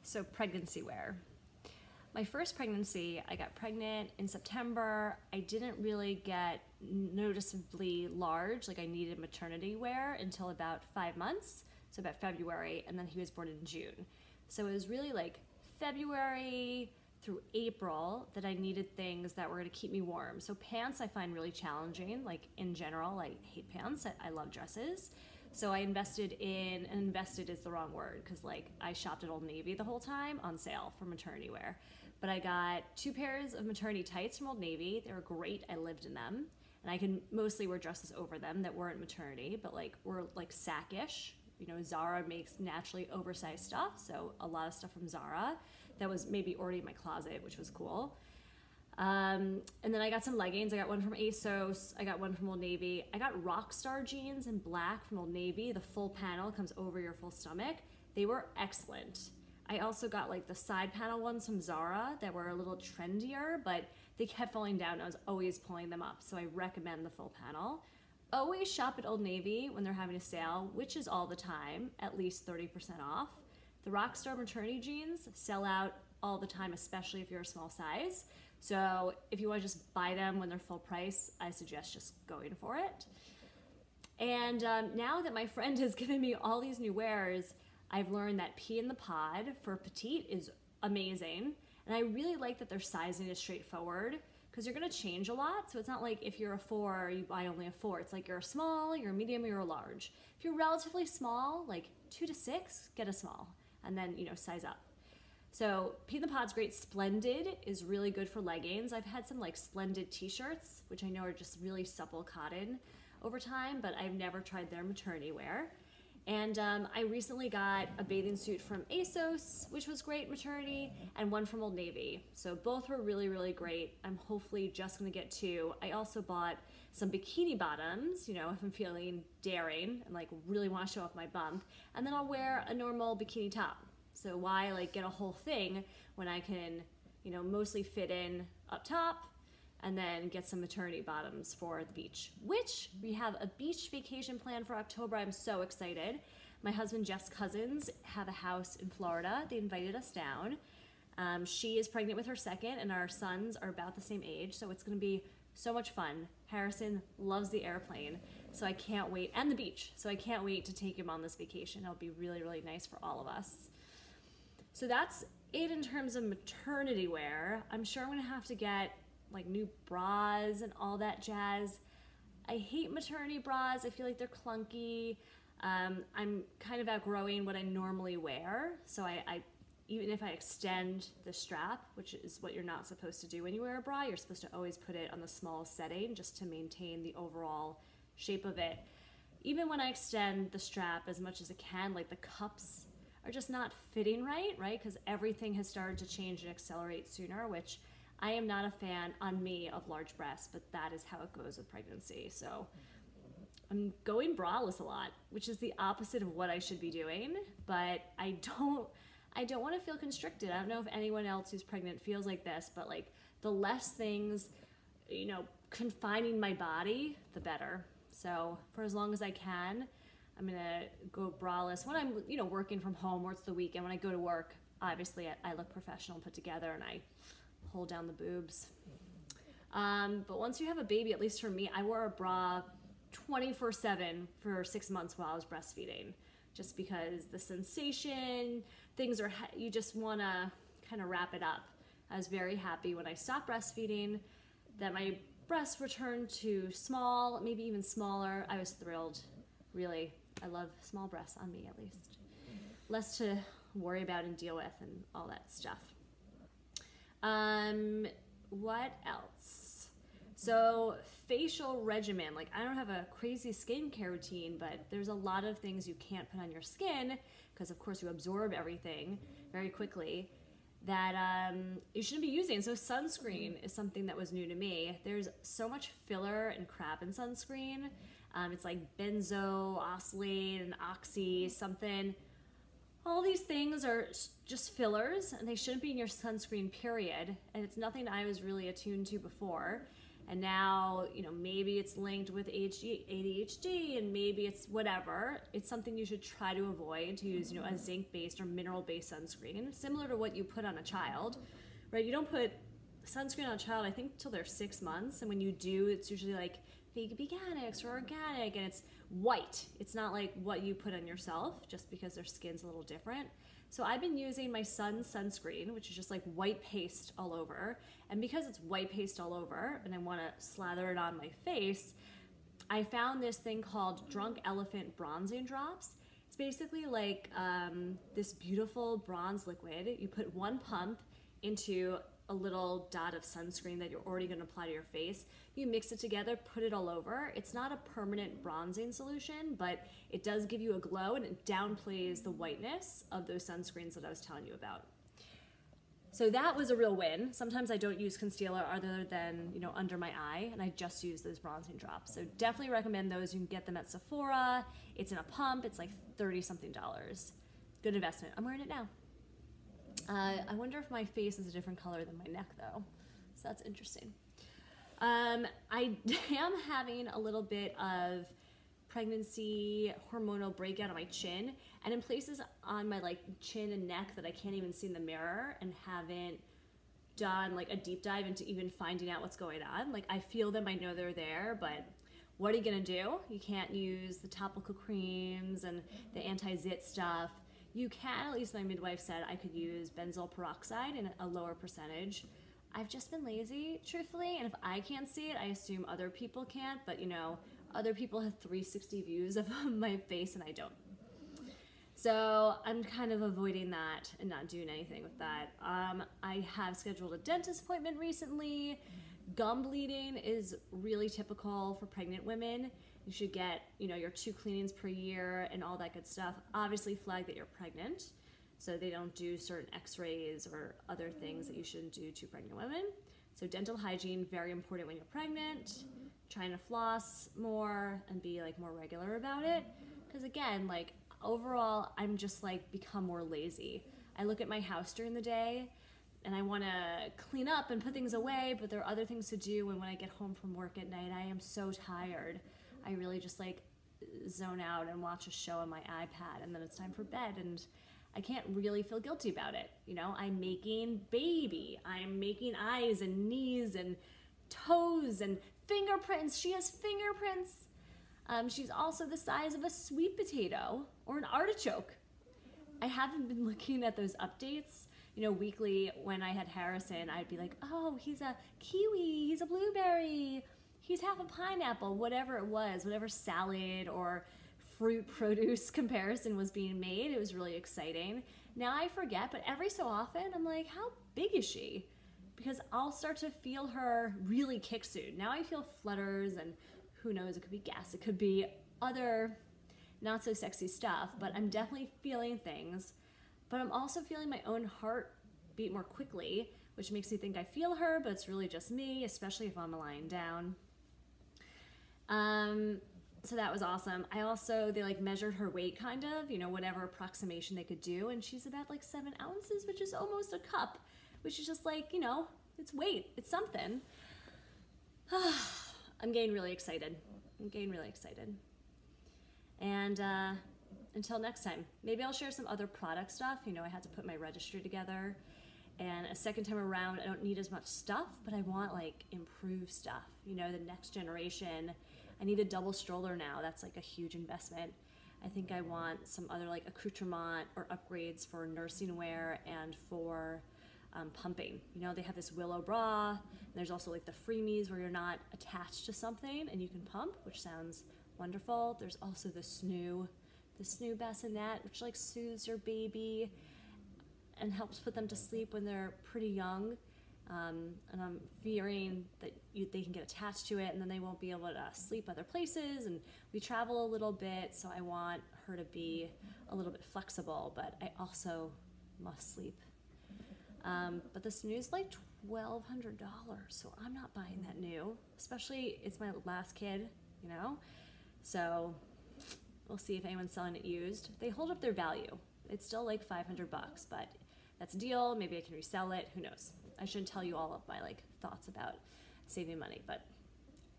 So pregnancy wear. My first pregnancy, I got pregnant in September. I didn't really get noticeably large, like I needed maternity wear until about 5 months, so about February, and then he was born in June. So it was really like February through April that I needed things that were gonna keep me warm. So pants I find really challenging, like in general, I hate pants, I love dresses. So I invested is the wrong word, because like I shopped at Old Navy the whole time on sale for maternity wear. But I got 2 pairs of maternity tights from Old Navy. They were great, I lived in them. And I can mostly wear dresses over them that weren't maternity, but like were like sackish. You know, Zara makes naturally oversized stuff, so a lot of stuff from Zara that was maybe already in my closet, which was cool. And then I got some leggings. I got one from Asos. I got one from Old Navy. I got Rockstar jeans in black from Old Navy. The full panel comes over your full stomach. They were excellent. I also got like the side panel ones from Zara that were a little trendier, but they kept falling down. I was always pulling them up, so I recommend the full panel. Always shop at Old Navy when they're having a sale, which is all the time, at least 30% off. The Rockstar maternity jeans sell out all the time, especially if you're a small size. So if you want to just buy them when they're full price, I suggest just going for it. And now that my friend has given me all these new wears, I've learned that pee in the pod for petite is amazing. And I really like that their sizing is straightforward, because you're gonna change a lot. So it's not like if you're a 4, you buy only a 4. It's like you're a small, you're a medium, you're a large. If you're relatively small, like 2 to 6, get a small, and then, you know, size up. So pee in the pod's great. Splendid is really good for leggings. I've had some like Splendid t-shirts, which I know are just really supple cotton over time, but I've never tried their maternity wear. And I recently got a bathing suit from Asos, which was great maternity, and one from Old Navy. So both were really, really great. I'm hopefully just gonna get 2. I also bought some bikini bottoms, you know, if I'm feeling daring and like really wanna show off my bump. And then I'll wear a normal bikini top. So why like get a whole thing when I can, you know, mostly fit in up top and then get some maternity bottoms for the beach, which we have a beach vacation planned for October. I'm so excited. My husband Jeff's cousins have a house in Florida. They invited us down. She is pregnant with her second, and our sons are about the same age, so it's gonna be so much fun. Harrison loves the airplane, so I can't wait, and the beach, so I can't wait to take him on this vacation. It'll be really, really nice for all of us. So that's it in terms of maternity wear. I'm sure I'm gonna have to get like new bras and all that jazz. I hate maternity bras. I feel like they're clunky. I'm kind of outgrowing what I normally wear. So I even if I extend the strap, which is what you're not supposed to do when you wear a bra, you're supposed to always put it on the smallest setting just to maintain the overall shape of it. Even when I extend the strap as much as it can, like the cups are just not fitting right? Because everything has started to change and accelerate sooner, which I am not a fan on me of large breasts, but that is how it goes with pregnancy. So I'm going braless a lot, which is the opposite of what I should be doing, but I don't want to feel constricted. I don't know if anyone else who's pregnant feels like this, but like the less things, you know, confining my body, the better. So for as long as I can, I'm gonna go braless when I'm, you know, working from home or it's the weekend. When I go to work, obviously I look professional and put together, and I hold down the boobs. But once you have a baby, at least for me, I wore a bra 24/7 for 6 months while I was breastfeeding, just because the sensation, things are, you just wanna kind of wrap it up. I was very happy when I stopped breastfeeding that my breasts returned to small, maybe even smaller. I was thrilled, really. I love small breasts on me, at least. Less to worry about and deal with and all that stuff. What else? So facial regimen, like I don't have a crazy skincare routine, but there's a lot of things you can't put on your skin because of course you absorb everything very quickly that you shouldn't be using. So sunscreen is something that was new to me. There's so much filler and crap in sunscreen. It's like benzoyl, oxalate, and oxy something. All these things are just fillers, and they shouldn't be in your sunscreen, period. And it's nothing I was really attuned to before. And now, you know, maybe it's linked with ADHD and maybe it's whatever. It's something you should try to avoid, to use, you know, a zinc-based or mineral-based sunscreen, similar to what you put on a child, right? You don't put sunscreen on a child, I think, till they're 6 months. And when you do, it's usually like veganics or organic, and it's white. It's not like what you put on yourself, just because their skin's a little different. So I've been using my son's sunscreen, which is just like white paste all over. And because it's white paste all over and I want to slather it on my face, I found this thing called Drunk Elephant Bronzing Drops. It's basically like this beautiful bronze liquid. You put one pump into a little dot of sunscreen that you're already going to apply to your face. You mix it together, put it all over. It's not a permanent bronzing solution, but it does give you a glow, and it downplays the whiteness of those sunscreens that I was telling you about. So that was a real win. Sometimes I don't use concealer other than, you know, under my eye, and I just use those bronzing drops. So definitely recommend those. You can get them at Sephora. It's in a pump. It's like $30-something. Good investment. I'm wearing it now. I wonder if my face is a different color than my neck, though. So that's interesting. I am having a little bit of pregnancy hormonal breakout on my chin, and in places on my like chin and neck that I can't even see in the mirror, and haven't done like a deep dive into even finding out what's going on. Like, I feel them, I know they're there, but what are you gonna do? You can't use the topical creams and the anti-zit stuff. You can, at least my midwife said, I could use benzoyl peroxide in a lower percentage. I've just been lazy, truthfully, and if I can't see it, I assume other people can't, but you know, other people have 360 views of my face and I don't. So I'm kind of avoiding that and not doing anything with that. I have scheduled a dentist appointment recently. Gum bleeding is really typical for pregnant women. You should get, you know, your 2 cleanings per year and all that good stuff. Obviously flag that you're pregnant, so they don't do certain x-rays or other things that you shouldn't do to pregnant women. So dental hygiene, very important when you're pregnant. Trying to floss more and be like more regular about it. Because again, like overall, I'm just like become more lazy. I look at my house during the day and I want to clean up and put things away, but there are other things to do. And when I get home from work at night, I am so tired. I really just like zone out and watch a show on my iPad, and then it's time for bed, and I can't really feel guilty about it. You know, I'm making baby. I'm making eyes and knees and toes and fingerprints. She has fingerprints. She's also the size of a sweet potato or an artichoke. I haven't been looking at those updates. You know, weekly when I had Harrison, I'd be like, oh, he's a kiwi, he's a blueberry, he's half a pineapple, whatever it was, whatever salad or fruit produce comparison was being made. It was really exciting. Now I forget, but every so often I'm like, how big is she? Because I'll start to feel her really kick soon. Now I feel flutters, and who knows, it could be gas, it could be other not so sexy stuff, but I'm definitely feeling things. But I'm also feeling my own heart beat more quickly, which makes me think I feel her, but it's really just me, especially if I'm lying down. So that was awesome. They like measured her weight kind of, you know, whatever approximation they could do. And she's about like 7 ounces, which is almost a cup, which is just like, you know, it's weight, it's something. I'm getting really excited. And until next time, maybe I'll share some other product stuff. You know, I had to put my registry together, and a second time around, I don't need as much stuff, but I want like improved stuff. You know, the next generation. I need a double stroller now. That's like a huge investment. I think I want some other like accoutrement or upgrades for nursing wear and for pumping. You know, they have this Willow bra, and there's also like the freemies where you're not attached to something and you can pump, which sounds wonderful. There's also the snoo bassinet, which like soothes your baby and helps put them to sleep when they're pretty young. And I'm fearing that they can get attached to it and then they won't be able to sleep other places, and we travel a little bit, so I want her to be a little bit flexible, but I also must sleep. But the snoo's like $1,200, so I'm not buying that new, especially it's my last kid, you know? So we'll see if anyone's selling it used. They hold up their value. It's still like $500, but that's a deal. Maybe I can resell it, who knows? I shouldn't tell you all of my like thoughts about saving money, but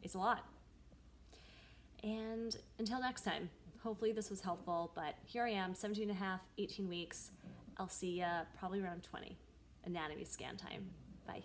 It's a lot. And until next time, hopefully this was helpful, but here I am, 17 and a half, 18 weeks. I'll see ya probably around 20. Anatomy scan time. Bye.